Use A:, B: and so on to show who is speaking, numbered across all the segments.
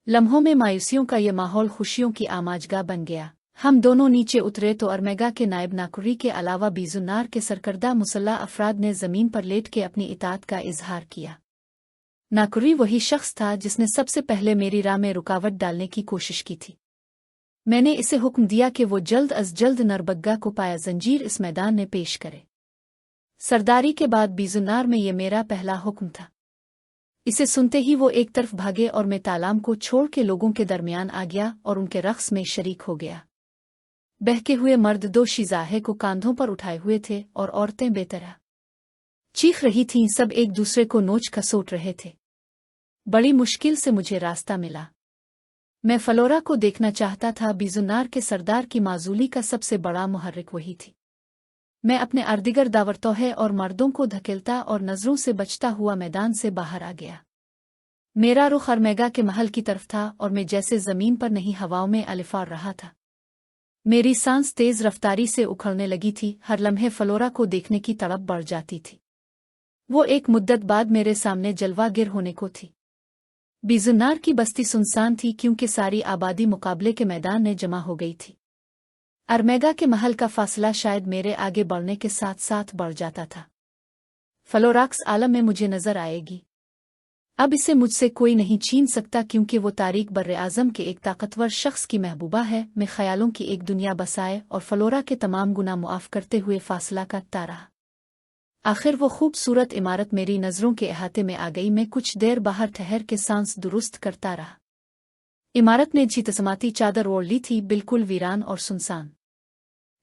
A: लम्हों में मायूसियों का ये माहौल खुशियों की आमाजगाह बन गया। हम दोनों नीचे उतरे तो अरमेगा के नायब नाकुरी के अलावा बीजुन्नार के सरकर्दा मुसल्ला अफराद ने जमीन पर लेट के अपनी इताअत का इजहार किया। नाकुरी वही शख्स था जिसने सबसे पहले मेरी राह में रुकावट डालने की कोशिश की थी। मैंने इसे हुक्म दिया कि वो जल्द अज जल्द नरबग्गा को पाया जंजीर इस मैदान में पेश करे। सरदारी के बाद बीजुन्नार में ये मेरा पहला हुक्म था। इसे सुनते ही वो एक तरफ भागे और मैं तालाम को छोड़ के लोगों के दरमियान आ गया और उनके रक्स में शरीक हो गया। बहके हुए मर्द दो शिजाहे को कांधों पर उठाए हुए थे और औरतें बेतरह चीख रही थीं। सब एक दूसरे को नोच खसोट रहे थे। बड़ी मुश्किल से मुझे रास्ता मिला। मैं फलोरा को देखना चाहता था। बीजुन्नार के सरदार की माजूली का सबसे बड़ा मुहर्रिक वही थी। मैं अपने अर्दिगर दावरतोहे और मर्दों को धकेलता और नजरों से बचता हुआ मैदान से बाहर आ गया। मेरा रुख अरमेगा के महल की तरफ था और मैं जैसे जमीन पर नहीं हवाओं में अलिफार रहा था। मेरी सांस तेज रफ्तारी से उखड़ने लगी थी। हर लम्हे फलोरा को देखने की तड़प बढ़ जाती थी। वो एक मुद्दत बाद मेरे सामने जलवागिर होने को थी। बीजुन्नार की बस्ती सुनसान थी क्योंकि सारी आबादी मुकाबले के मैदान में जमा हो गई थी। अरमेगा के महल का फासला शायद मेरे आगे बढ़ने के साथ साथ बढ़ जाता था। फलोराक्स आलम में मुझे नजर आएगी। अब इसे मुझसे कोई नहीं छीन सकता क्योंकि वो तारीख बर्रे आज़म के एक ताकतवर शख्स की महबूबा है। मैं ख्यालों की एक दुनिया बसाए और फलोरा के तमाम गुनाह मुआफ करते हुए फासला काटता रहा। आखिर वो खूबसूरत इमारत मेरी नज़रों के अहाते में आ गई। मैं कुछ देर बाहर ठहर के सांस दुरुस्त करता रहा। इमारत ने झितसमाती चादर ओढ़ ली थी, बिल्कुल वीरान और सुनसान।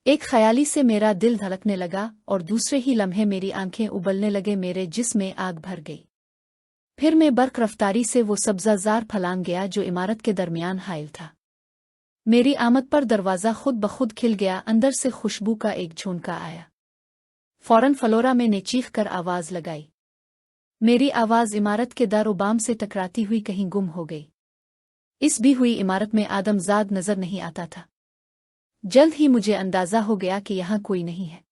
A: एक ख्याली से मेरा दिल धड़कने लगा और दूसरे ही लम्हे मेरी आंखें उबलने लगे। मेरे जिस्म में आग भर गई। फिर मैं बर्क रफ्तारी से वो सब्ज़ाजार फलांग गया जो इमारत के दरमियान हाइल था। मेरी आमद पर दरवाज़ा खुद बखुद खिल गया। अंदर से खुशबू का एक झोंका आया। फौरन फलोरा में ने चीख कर आवाज़ लगाई। मेरी आवाज़ इमारत के दारोबाम से टकराती हुई कहीं गुम हो गई। इस भी हुई इमारत में आदमजाद नजर नहीं आता था। जल्द ही मुझे अंदाजा हो गया कि यहाँ कोई नहीं है।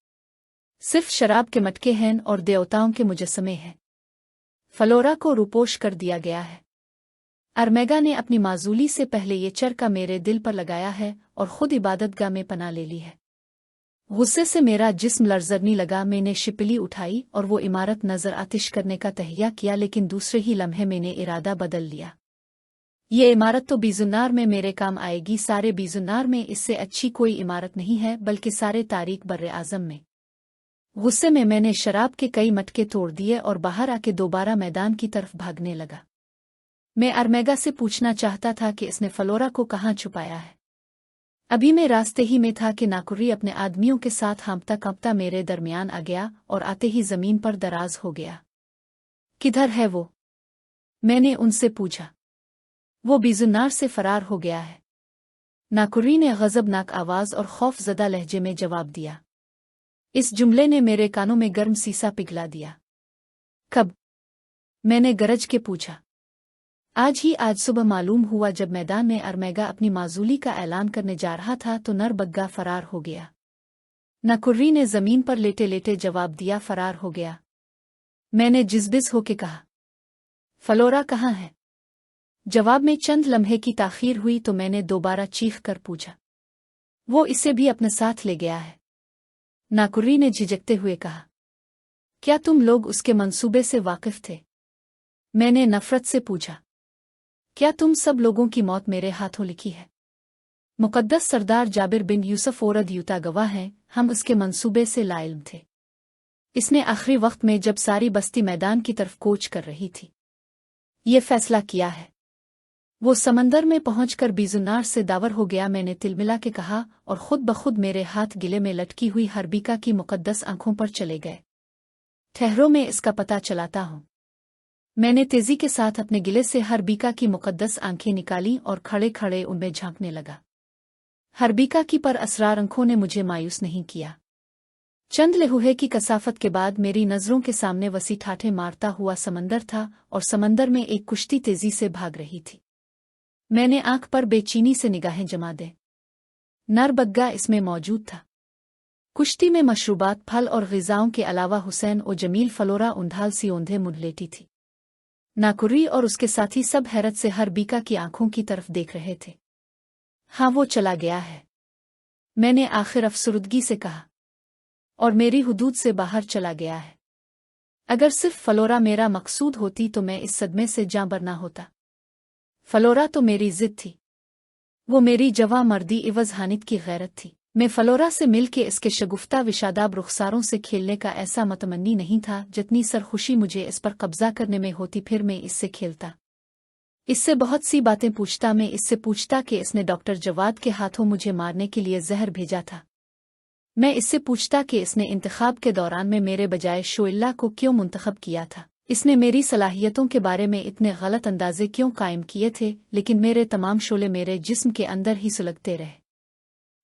A: सिर्फ शराब के मटके हैं और देवताओं के मुजस्समे हैं। फलोरा को रूपोश कर दिया गया है। अरमेगा ने अपनी माजूली से पहले ये चरका मेरे दिल पर लगाया है और खुद इबादतगाह में पनाह ले ली है। गुस्से से मेरा जिस्म लरजरने लगा। मैंने शिपली उठाई और वो इमारत नजर आतिश करने का तहैया किया, लेकिन दूसरे ही लम्हे मैंने इरादा बदल लिया। ये इमारत तो बीजुन्नार में मेरे काम आएगी। सारे बीजुन्नार में इससे अच्छी कोई इमारत नहीं है, बल्कि सारे तारीख बर्रे आज़म में। गुस्से में मैंने शराब के कई मटके तोड़ दिए और बाहर आके दोबारा मैदान की तरफ भागने लगा। मैं अरमेगा से पूछना चाहता था कि इसने फलोरा को कहाँ छुपाया है। अभी मैं रास्ते ही में था कि नाकुरी अपने आदमियों के साथ हाँफता कांपता मेरे दरमियान आ गया और आते ही जमीन पर दराज हो गया। किधर है वो? मैंने उनसे पूछा। वो बीजुन्नार से फरार हो गया है। नाकुरी ने गज़बनाक आवाज़ और खौफज़दा लहजे में जवाब दिया। इस जुमले ने मेरे कानों में गर्म सीसा पिघला दिया। कब? मैंने गरज के पूछा। आज सुबह मालूम हुआ। जब मैदान में अरमेगा अपनी माजूली का ऐलान करने जा रहा था तो नरबग्गा फरार हो गया। नाकुरी ने जमीन पर लेटे लेटे जवाब दिया, फरार हो गया। मैंने जिज़बिज़ होके कहा, फलोरा कहाँ है? जवाब में चंद लम्हे की ताख़ीर हुई तो मैंने दोबारा चीख कर पूछा। वो इसे भी अपने साथ ले गया है। नाकुरी ने झिझकते हुए कहा। क्या तुम लोग उसके मंसूबे से वाकिफ थे? मैंने नफरत से पूछा। क्या तुम सब लोगों की मौत मेरे हाथों लिखी है? मुक़द्दस सरदार जाबिर बिन यूसुफ औरद यूता गवाह हैं, हम उसके मंसूबे से लाइल्म थे। इसने आखिरी वक्त में जब सारी बस्ती मैदान की तरफ कूच कर रही थी, ये फैसला किया है। वो समंदर में पहुंचकर बीजुन्नार से दावर हो गया। मैंने तिलमिला के कहा और खुद बखुद मेरे हाथ गिले में लटकी हुई हरबिका की मुक़द्दस आंखों पर चले गए। ठहरो, मैं इसका पता चलाता हूँ। मैंने तेजी के साथ अपने गिले से हरबिका की मुक़द्दस आंखें निकाली और खड़े खड़े उनमें झांकने लगा। हरबिका की पर असरार आंखों ने मुझे मायूस नहीं किया। चंद लम्हे की कसाफत के बाद मेरी नज़रों के सामने वसी ठाठे मारता हुआ समंदर था और समंदर में एक कुश्ती तेजी से भाग रही थी। मैंने आंख पर बेचैनी से निगाहें जमा दे। नरबग्गा इसमें मौजूद था। कुश्ती में मशरूबात, फल और ग़िज़ाओं के अलावा हुसैन और जमील फलोरा उंधाल सी ओंधे मुँह लेटी थी। नाकुरी और उसके साथी सब हैरत से हरबीका की आंखों की तरफ देख रहे थे। हाँ, वो चला गया है, मैंने आखिर अफसरुदगी से कहा, और मेरी हुदूद से बाहर चला गया है। अगर सिर्फ फलोरा मेरा मकसूद होती तो मैं इस सदमे से जां बरना होता। फलोरा तो मेरी जिद थी, वो मेरी जवां मर्दी इवज हानित की गैरत थी। मैं फलोरा से मिल के इसके शगुफ्ता विशादाब रुखसारों से खेलने का ऐसा मतमन्नी नहीं था जितनी सरखुशी मुझे इस पर कब्जा करने में होती। फिर मैं इससे खेलता, इससे बहुत सी बातें पूछता। मैं इससे पूछता कि इसने डॉक्टर जवाद के हाथों मुझे मारने के लिए जहर भेजा था। मैं इससे पूछता कि इसने इंतखाब के दौरान में मेरे बजाय शोइल्ला को क्यों मुंतखब किया था। इसने मेरी सलाहियतों के बारे में इतने गलत अंदाजे क्यों कायम किए थे। लेकिन मेरे तमाम शोले मेरे जिस्म के अंदर ही सुलगते रहे।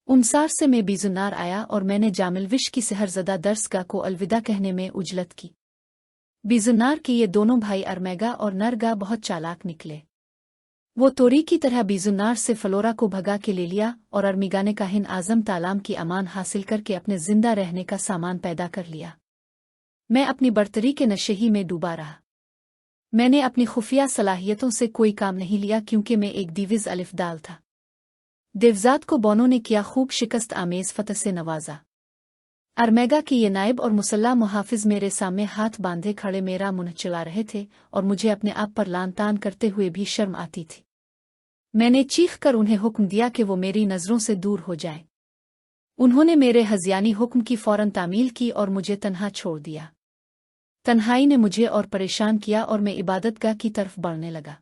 A: उमसार से मैं बीजुनार आया और मैंने जामिलविश की सहरजदा दर्सगाह को अलविदा कहने में उजलत की। बीजुनार के ये दोनों भाई अरमेगा और नरगा बहुत चालाक निकले। वो तोरी की तरह बीजुनार से फलोरा को भगा के ले लिया और अरमिगा ने काहिन आजम तालाम की अमान हासिल करके अपने जिंदा रहने का सामान पैदा कर लिया। मैं अपनी बर्तरी के नशे ही में डूबा रहा। मैंने अपनी खुफिया सलाहियतों से कोई काम नहीं लिया क्योंकि मैं एक दीविज अलिफदाल था। देवजात को बोनों ने किया खूब शिकस्त आमेज फतह से नवाजा। अरमेगा के ये नायब और मुसल्ला मुहाफिज मेरे सामने हाथ बांधे खड़े मेरा मुंह चला रहे थे और मुझे अपने आप पर लान तान करते हुए भी शर्म आती थी। मैंने चीख कर उन्हें हुक्म दिया कि वो मेरी नज़रों से दूर हो जाएं। उन्होंने मेरे हज़ियानी हुक्म की फौरन तामील की और मुझे तन्हा छोड़ दिया। तन्हाई ने मुझे और परेशान किया और मैं इबादतगाह की तरफ बढ़ने लगा।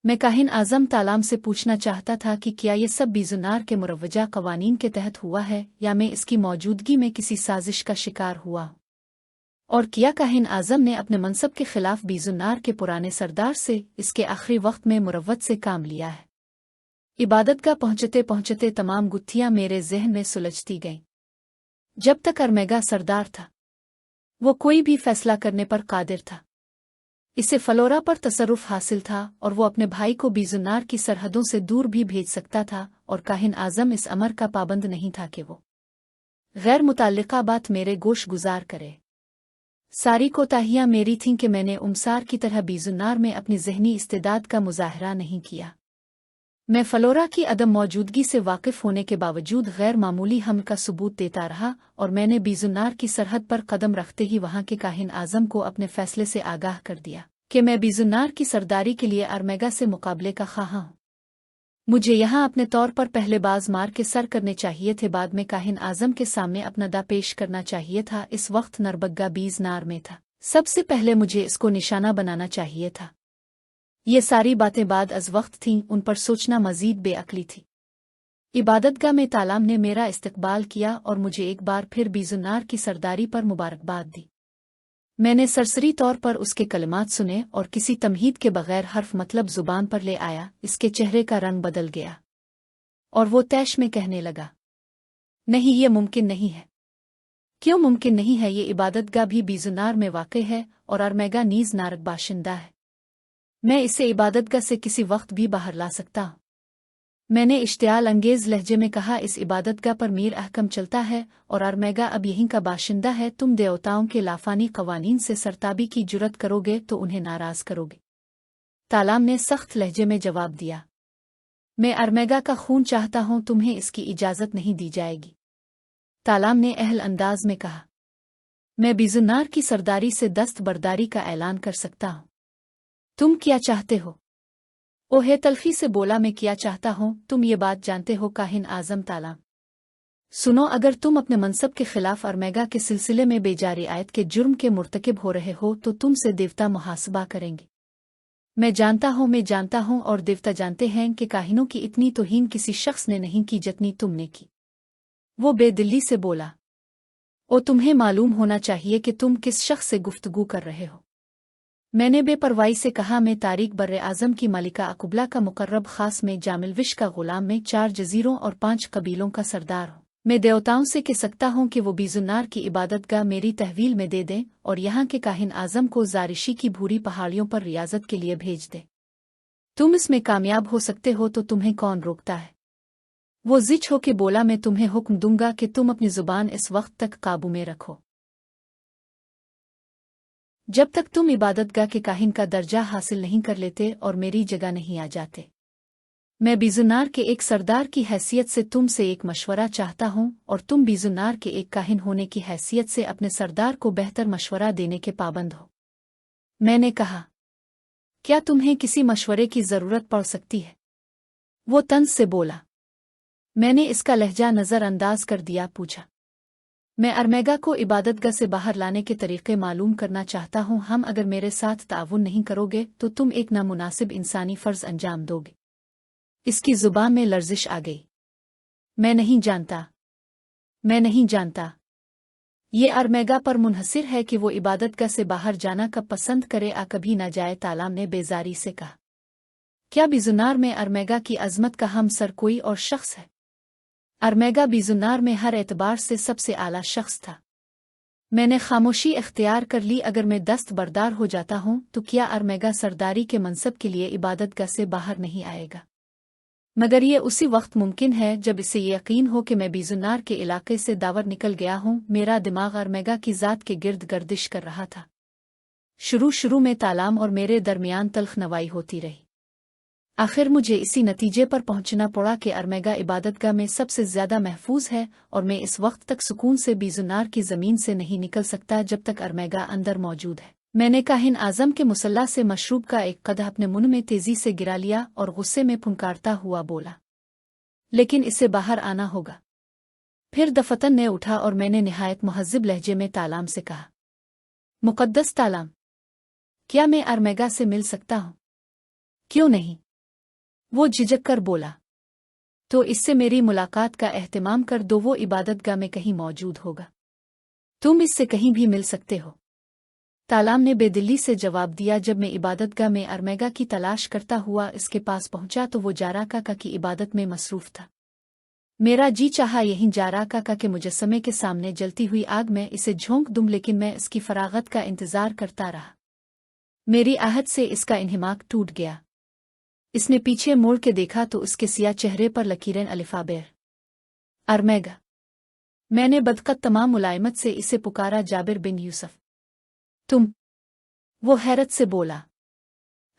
A: मैं काहिन आज़म तालाम से पूछना चाहता था कि क्या ये सब बीजुनार के मुरव्वजा कवानीन के तहत हुआ है या मैं इसकी मौजूदगी में किसी साजिश का शिकार हुआ हूँ, और क्या काहिन आज़म ने अपने मनसब के खिलाफ बीजुनार के पुराने सरदार से इसके आखिरी वक्त में मुरव्वत से काम लिया है। इबादतगाह पहुंचते पहुंचते तमाम गुत्थियां मेरे जहन में सुलझती गईं। जब तक अरमेगा सरदार था, वो कोई भी फैसला करने पर कादिर था। इसे फलोरा पर तसर्रुफ हासिल था और वो अपने भाई को बीजुनार की सरहदों से दूर भी भेज सकता था, और काहिन आज़म इस अमर का पाबंद नहीं था कि वो गैर मुताल्लिका बात मेरे गोश गुजार करे। सारी कोताहियां मेरी थीं कि मैंने उमसार की तरह बीजुनार में अपनी ज़हनी इस्तेदाद का मुजाहरा नहीं किया। मैं फलोरा की अदम मौजूदगी से वाकिफ होने के बावजूद गैर मामूली हमल का सबूत देता रहा, और मैंने बीजुनार की सरहद पर कदम रखते ही वहां के काहिन आज़म को अपने फैसले से आगाह कर दिया कि मैं बीजुनार की सरदारी के लिए अरमेगा से मुकाबले का ख्वाह हूँ। मुझे यहाँ अपने तौर पर पहले बाज मार के सर करने चाहिए थे, बाद में काहिन आज़म के सामने अपना दा पेश करना चाहिए था। इस वक्त नरबग्गा बीजनार में था। सबसे पहले मुझे इसको निशाना बनाना चाहिए था। ये सारी बातें बाद अज वक्त थीं, उन पर सोचना मजीद बेअक्ली थी। इबादतगाह में तालाम ने मेरा इस्तकबाल किया और मुझे एक बार फिर बीजुनार की सरदारी पर मुबारकबाद दी। मैंने सरसरी तौर पर उसके कलिमात सुने और किसी तमहीद के बगैर हर्फ मतलब जुबान पर ले आया। इसके चेहरे का रंग बदल गया और वो तैश में कहने लगा, नहीं, ये मुमकिन नहीं है। क्यों मुमकिन नहीं है? ये इबादतगाह भी बीजुनार में वाक़ई है और अरमेगा नीज नारक बाशिंदा है। मैं इसे इबादतगाह से किसी वक्त भी बाहर ला सकता हूँ। मैंने इश्तियाल अंगेज लहजे में कहा, इस इबादतगाह पर मीर अहकम चलता है और अरमेगा अब यहीं का बाशिंदा है। तुम देवताओं के लाफानी कवानीन से सरताबी की जुरत करोगे तो उन्हें नाराज करोगे। तालाम ने सख्त लहजे में जवाब दिया, मैं अरमेगा का खून चाहता हूँ, तुम्हें इसकी इजाज़त नहीं दी जाएगी। तालाम ने अहल अंदाज में कहा, मैं बीजुनार की सरदारी से दस्तबरदारी का ऐलान कर सकता हूँ। तुम क्या चाहते हो? ओहे तल्फी से बोला, मैं क्या चाहता हूँ? तुम ये बात जानते हो काहिन आज़म तालाम। सुनो, अगर तुम अपने मनसब के खिलाफ अरमेगा के सिलसिले में बेजारी आयत के जुर्म के मुर्तकिब हो रहे हो तो तुमसे देवता मुहासबा करेंगे। मैं जानता हूँ और देवता जानते हैं कि काहिनों की इतनी तौहीन किसी शख्स ने नहीं की जितनी तुमने की। वो बेदिली से बोला, ओ तुम्हें मालूम होना चाहिए कि तुम किस शख्स से गुफ्तगू कर रहे हो। मैंने बेपरवाही से कहा, मैं तारिक बर्रे आज़म की मलिका अकुबला का मुकर्रब खास में जामिलविश का गुलाम में 4 जजीरों और 5 कबीलों का सरदार हूँ। मैं देवताओं से कह सकता हूँ कि वो बीजुनार की इबादतगाह मेरी तहवील में दे दें और यहाँ के काहिन आज़म को जारिशी की भूरी पहाड़ियों पर रियाजत के लिए भेज दे। तुम इसमें कामयाब हो सकते हो तो तुम्हें कौन रोकता है? वो जिच हो के बोला, मैं तुम्हें हुक्म दूंगा कि तुम अपनी जुबान इस वक्त तक काबू में रखो। जब तक तुम इबादतगाह के काहिन का दर्जा हासिल नहीं कर लेते और मेरी जगह नहीं आ जाते। मैं बीजुनार के एक सरदार की हैसियत से तुमसे एक मशवरा चाहता हूँ और तुम बीजुनार के एक काहिन होने की हैसियत से अपने सरदार को बेहतर मशवरा देने के पाबंद हो। मैंने कहा, क्या तुम्हें किसी मशवरे की जरूरत पड़ सकती है? वो तंज से बोला। मैंने इसका लहजा नजरअंदाज कर दिया, पूछा, मैं अरमेगा को इबादतगाह से बाहर लाने के तरीके मालूम करना चाहता हूँ। हम अगर मेरे साथ ताउन नहीं करोगे तो तुम एक नामुनासिब इंसानी फर्ज अंजाम दोगे। इसकी जुबान में लर्जिश आ गई। मैं नहीं जानता, मैं नहीं जानता। ये अरमेगा पर मुनहसिर है कि वो इबादतगाह से बाहर जाना कब पसंद करे आ कभी ना जाए। तालाम ने बेजारी से कहा, क्या बीजुनार में अरमेगा की अजमत का हम सर कोई और शख्स है? अरमेगा बीजुनार में हर एतबार से सबसे आला शख्स था। मैंने खामोशी इख्तियार कर ली। अगर मैं दस्त बरदार हो जाता हूँ तो क्या अरमेगा सरदारी के मनसब के लिए इबादतगाह से बाहर नहीं आएगा? मगर ये उसी वक्त मुमकिन है जब इसे यकीन हो कि मैं बीजुनार के इलाके से दावर निकल गया हूँ। मेरा दिमाग अरमेगा की ज़ात के गिर्द गर्दिश कर रहा था। शुरू में तालाम और मेरे दरमियान तल्ख नवाई होती रही। आखिर मुझे इसी नतीजे पर पहुंचना पड़ा कि अरमेगा इबादतगाह में सबसे ज्यादा महफूज है और मैं इस वक्त तक सुकून से बीजुनार की जमीन से नहीं निकल सकता जब तक अरमेगा अंदर मौजूद है। मैंने काहिन आजम के मुसल्ला से मशरूब का एक कदह अपने मुंह में तेजी से गिरा लिया और गुस्से में फुंकारता हुआ बोला, लेकिन इसे बाहर आना होगा। फिर दफतन ने उठा और मैंने निहायत मुहज्जिब लहजे में तालाम से कहा, मुकद्दस तालाम, क्या मैं अरमेगा से मिल सकता हूँ? क्यों नहीं? वो झिझक कर बोला, तो इससे मेरी मुलाकात का एहतिमाम कर दो। वो इबादतगाह में कहीं मौजूद होगा, तुम इससे कहीं भी मिल सकते हो। तालाम ने बेदिली से जवाब दिया। जब मैं इबादतगाह में अरमेगा की तलाश करता हुआ इसके पास पहुंचा तो वो जारा काका की इबादत में मसरूफ था। मेरा जी चाहा यहीं जारा काका के मुजस्समे के सामने जलती हुई आग में इसे झोंक दूं, लेकिन मैं इसकी फरागत का इंतजार करता रहा। मेरी आहट से इसका इन्हिमाक टूट गया। इसने पीछे मोड़ के देखा तो उसके सिया चेहरे पर लकीरें अलिफाबेर। अरमेगा। मैंने बदकत तमाम मुलायमत से इसे पुकारा, जाबिर बिन यूसुफ। तुम? वो हैरत से बोला,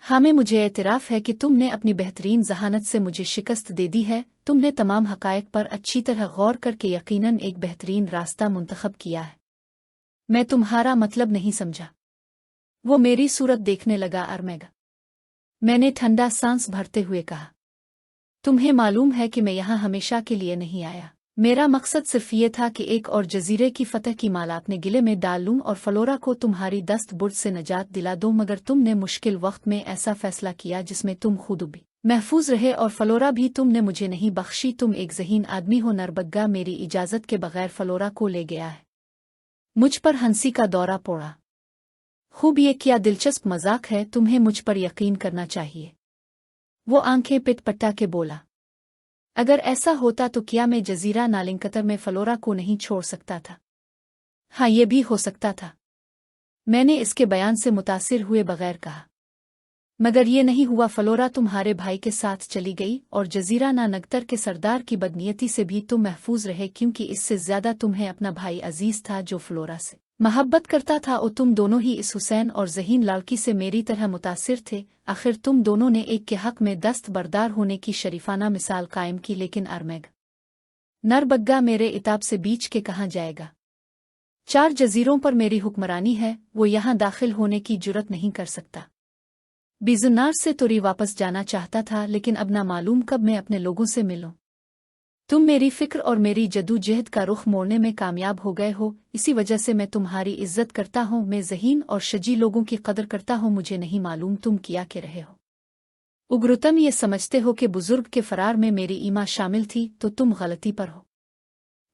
A: हमें मुझे एतराफ़ है कि तुमने अपनी बेहतरीन जहानत से मुझे शिकस्त दे दी है। तुमने तमाम हक़ाइक़ पर अच्छी तरह गौर करके यकीनन एक बेहतरीन रास्ता मुंतखब किया है। मैं तुम्हारा मतलब नहीं समझा। वो मेरी सूरत देखने लगा। अरमेगा। मैंने ठंडा सांस भरते हुए कहा, तुम्हें मालूम है कि मैं यहाँ हमेशा के लिए नहीं आया। मेरा मकसद सिर्फ ये था कि एक और जजीरे की फतह की माला अपने गिले में डाल लूं और फलोरा को तुम्हारी दस्त बुर्द से नजात दिला दूं। मगर तुमने मुश्किल वक्त में ऐसा फैसला किया जिसमें तुम खुद भी महफूज रहे और फलोरा भी तुमने मुझे नहीं बख्शी। तुम एक ज़हीन आदमी हो। नरबग्गा मेरी इजाज़त के बगैर फलोरा को ले गया है। मुझ पर हंसी का दौरा पड़ा। खूब, ये क्या दिलचस्प मजाक है। तुम्हें मुझ पर यकीन करना चाहिए। वो आंखें पिटपटा के बोला, अगर ऐसा होता तो क्या मैं जजीरा नालिंकतर में फलोरा को नहीं छोड़ सकता था? हाँ, ये भी हो सकता था। मैंने इसके बयान से मुतासिर हुए बगैर कहा, मगर ये नहीं हुआ। फलोरा तुम्हारे भाई के साथ चली गई और जजीरा नानगतर के सरदार की बदनीयती से भी तुम महफूज रहे, क्योंकि इससे ज्यादा तुम्हें अपना भाई अजीज था जो फलोरा से मोहब्बत करता था। और तुम दोनों ही इस हुसैन और ज़हीन लड़की से मेरी तरह मुतासिर थे। आखिर तुम दोनों ने एक के हक में दस्त बरदार होने की शरीफाना मिसाल कायम की। लेकिन अरमेगा, नरबग्गा मेरे इताब से बीच के कहाँ जाएगा? 4 जजीरों पर मेरी हुक्मरानी है। वो यहाँ दाखिल होने की जुर्रत नहीं कर सकता। बीजुनार से तुरी वापस जाना चाहता था, लेकिन अब ना मालूम कब मैं अपने लोगों से मिलूं। तुम मेरी फिक्र और मेरी जदोजहद का रुख मोड़ने में कामयाब हो गए हो। इसी वजह से मैं तुम्हारी इज्जत करता हूँ। मैं ज़हीन और शजी लोगों की कदर करता हूँ। मुझे नहीं मालूम तुम किया के रहे हो। उग्र तुम ये समझते हो कि बुजुर्ग के फरार में मेरी ईमा शामिल थी, तो तुम गलती पर हो।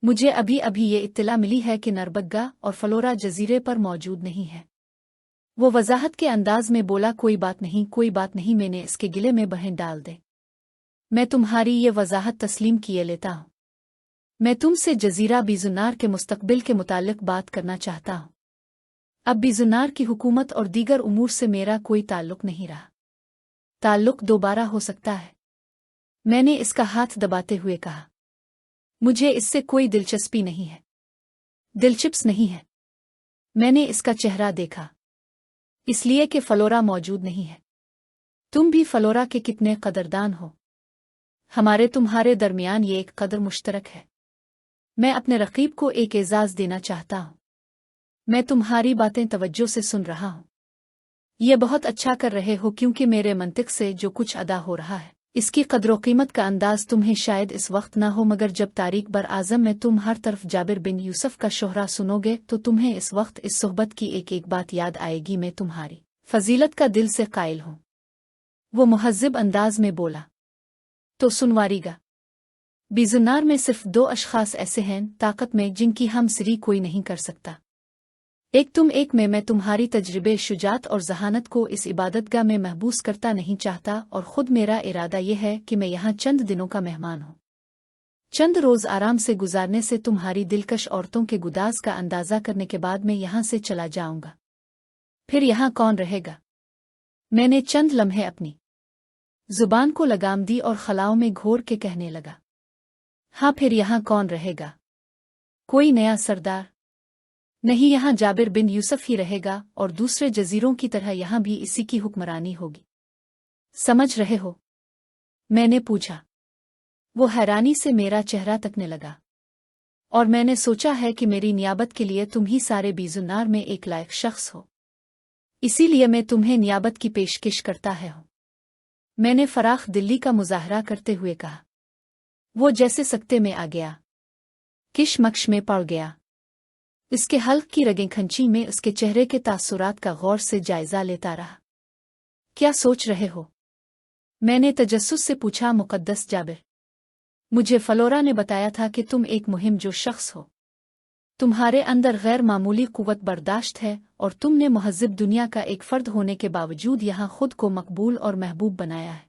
A: मुझे अभी अभी ये इत्तला मिली है कि नरबग्गा और फलोरा जजीरे पर मौजूद नहीं है। वो वजाहत के अंदाज में बोला, कोई बात नहीं, कोई बात नहीं, मैंने इसके गिले में बहन डाल दे। मैं तुम्हारी ये वजाहत तस्लीम किए लेता हूँ। मैं तुमसे जजीरा बीजुनार के मुस्तकबिल के मुतालिक बात करना चाहता हूँ। अब बीजुनार की हुकूमत और दीगर उमूर से मेरा कोई ताल्लुक नहीं रहा। ताल्लुक दोबारा हो सकता है। मैंने इसका हाथ दबाते हुए कहा, मुझे इससे कोई दिलचस्पी नहीं है। दिलचिप्स नहीं है। मैंने इसका चेहरा देखा। इसलिए कि फलोरा मौजूद नहीं है। तुम भी फलोरा के कितने कदरदान हो। हमारे तुम्हारे दरमियान ये एक कदर मुश्तरक है। मैं अपने रकीब को एक एजाज देना चाहता हूँ। मैं तुम्हारी बातें तवज्जो से सुन रहा हूँ। ये बहुत अच्छा कर रहे हो, क्योंकि मेरे मंतिक से जो कुछ अदा हो रहा है इसकी कदर कीमत का अंदाज तुम्हें शायद इस वक्त ना हो, मगर जब तारीख बर आज़म में तुम हर तरफ जाबिर बिन यूसुफ का शोहरा सुनोगे तो तुम्हें इस वक्त इस सोहबत की एक एक बात याद आएगी। मैं तुम्हारी फजीलत का दिल से कायल हूँ। वो मुहज्जिब अंदाज में बोला। तो सुनवारीगा, बीजुन्नार में सिर्फ 2 अशखास ऐसे हैं ताकत में जिनकी हम सरी कोई नहीं कर सकता। एक तुम, एक मैं तुम्हारी तजर्बे, शुजात और जहानत को इस इबादतगाह में महबूस करता नहीं चाहता, और ख़ुद मेरा इरादा यह है कि मैं यहाँ चंद दिनों का मेहमान हूँ। चंद रोज़ आराम से गुजारने से तुम्हारी दिलकश औरतों के गुदाज का अंदाज़ा करने के बाद मैं यहाँ से चला जाऊँगा। फिर यहाँ कौन रहेगा? मैंने चंद लम्हे अपनी जुबान को लगाम दी और खलाओं में घोर के कहने लगा, हाँ, फिर यहाँ कौन रहेगा? कोई नया सरदार नहीं, यहाँ जाबिर बिन यूसुफ ही रहेगा, और दूसरे जजीरों की तरह यहाँ भी इसी की हुक्मरानी होगी। समझ रहे हो? मैंने पूछा। वो हैरानी से मेरा चेहरा तकने लगा। और मैंने सोचा है कि मेरी नियाबत के लिए तुम ही सारे बीजुन्नार में एक लायक शख्स हो, इसीलिए मैं तुम्हें नियाबत की पेशकश करता है। मैंने फराख दिल्ली का मुजाहरा करते हुए कहा। वो जैसे सकते में आ गया, किशमकश में पड़ गया। इसके हल्क की रगें खंची में उसके चेहरे के तासुरात का गौर से जायजा लेता रहा। क्या सोच रहे हो? मैंने तजस्सुस से पूछा। मुकद्दस जाबिर, मुझे फलोरा ने बताया था कि तुम एक मुहिम जो शख्स हो। तुम्हारे अंदर गैर मामूली कुव्वत बर्दाश्त है, और तुमने मुहज्जिब दुनिया का एक फर्द होने के बावजूद यहाँ खुद को मकबूल और महबूब बनाया है।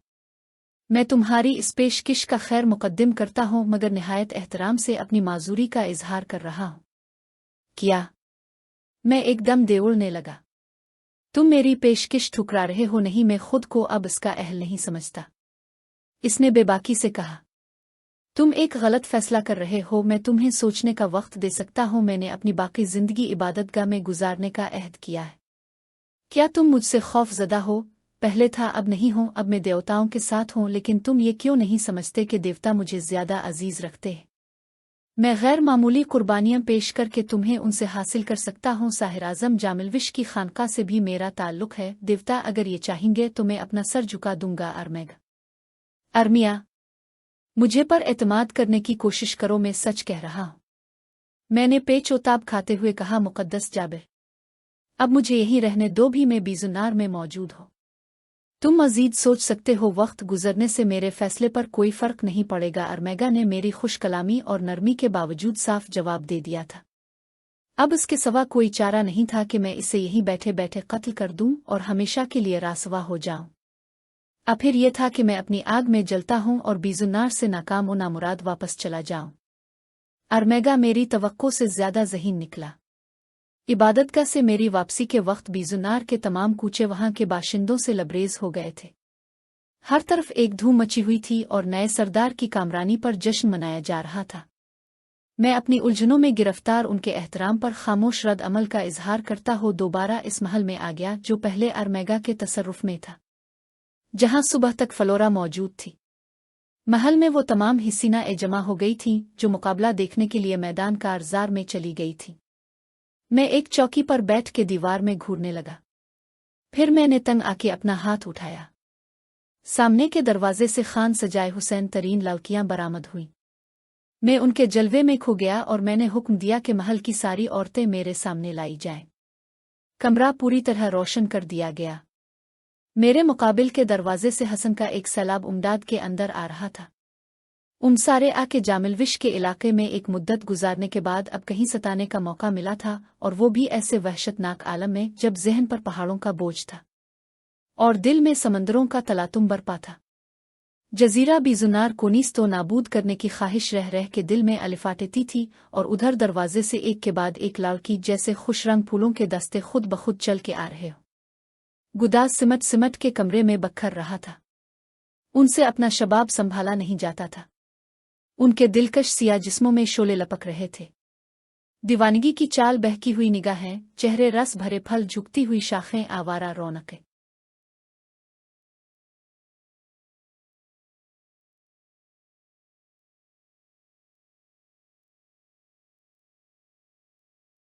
A: मैं तुम्हारी इस पेशकश का खैर मुकद्दम करता हूँ, मगर निहायत एहतराम से अपनी माजूरी का इजहार कर रहा हूँ। क्या? मैं एकदम देवड़ने लगा। तुम मेरी पेशकश ठुकरा रहे हो? नहीं, मैं खुद को अब इसका अहल नहीं समझता। इसने बेबाकी से कहा। तुम एक गलत फैसला कर रहे हो। मैं तुम्हें सोचने का वक्त दे सकता हूँ। मैंने अपनी बाकी जिंदगी इबादतगाह में गुजारने का अहद किया है। क्या तुम मुझसे खौफजदा हो? पहले था, अब नहीं हूँ। अब मैं देवताओं के साथ हूँ, लेकिन तुम ये क्यों नहीं समझते कि देवता मुझे ज्यादा अजीज रखते हैं? मैं गैर मामूली कुर्बानियां पेश करके तुम्हें उनसे हासिल कर सकता हूँ। साहिर आज़म जामिलविश की खानका से भी मेरा ताल्लुक है। देवता अगर ये चाहेंगे तो मैं अपना सर झुका दूंगा। अरमिया, मुझे पर एतमाद करने की कोशिश करो, मैं सच कह रहा हूँ। मैंने पेचोताब खाते हुए कहा। मुकद्दस जाबिर, अब मुझे यहीं रहने दो, भी मैं बीजुन्नार में मौजूद हो। तुम मजीद सोच सकते हो। वक्त गुजरने से मेरे फैसले पर कोई फर्क नहीं पड़ेगा। अरमेगा ने मेरी खुश कलामी और नरमी के बावजूद साफ जवाब दे दिया था। अब इसके सिवा कोई चारा नहीं था कि मैं इसे यहीं बैठे बैठे कत्ल कर दूं और हमेशा के लिए रासवा हो जाऊं। अब फिर यह था कि मैं अपनी आग में जलता हूं और बीजुन्नार से नाकाम व नामुराद वापस चला जाऊं। अरमेगा मेरी तवक्को से ज्यादा ज़हीन निकला। इबादतगाह से मेरी वापसी के वक्त बीजुन्नार के तमाम कूचे वहां के बाशिंदों से लबरेज हो गए थे। हर तरफ एक धूम मची हुई थी और नए सरदार की कामरानी पर जश्न मनाया जा रहा था। मैं अपनी उलझनों में गिरफ्तार उनके एहतराम पर खामोश रद्द अमल का इजहार करता हो दोबारा इस महल में आ गया जो पहले अरमेगा के तसर्रुफ में था, जहां सुबह तक फलोरा मौजूद थी। महल में वो तमाम हसीनाएं जमा हो गई थीं जो मुकाबला देखने के लिए मैदान कारज़ार में चली गई थीं। मैं एक चौकी पर बैठ के दीवार में घूरने लगा। फिर मैंने तंग आके अपना हाथ उठाया। सामने के दरवाजे से खान सजाए हुसैन तरीन लड़कियां बरामद हुईं। मैं उनके जलवे में खो गया और मैंने हुक्म दिया कि महल की सारी औरतें मेरे सामने लाई जाएं। कमरा पूरी तरह रोशन कर दिया गया। मेरे मुकाबिल के दरवाजे से हसन का एक सैलाब उमदाद के अंदर आ रहा था। सारे आके जामिलविश के इलाके में एक मुद्दत गुजारने के बाद अब कहीं सताने का मौका मिला था, और वो भी ऐसे वहशतनाक आलम में जब ज़हन पर पहाड़ों का बोझ था और दिल में समंदरों का तलातुम बरपा था। जजीरा बीजुन्नार को नीस तो नाबूद करने की ख्वाहिश रह रह के दिल में अलिफाटेती थी, और उधर दरवाजे से एक के बाद एक लड़की जैसे खुशरंग फूलों के दस्ते खुद बखुद चल के आ रहे हो। गुदाज सिमट सिमट के कमरे में बखर रहा था। उनसे अपना शबाब संभाला नहीं जाता था। उनके दिलकश सिया जिस्मों में शोले लपक रहे थे। दीवानगी की चाल, बहकी हुई निगाहें, चेहरे रस भरे फल, झुकती हुई शाखें, आवारा रौनकें।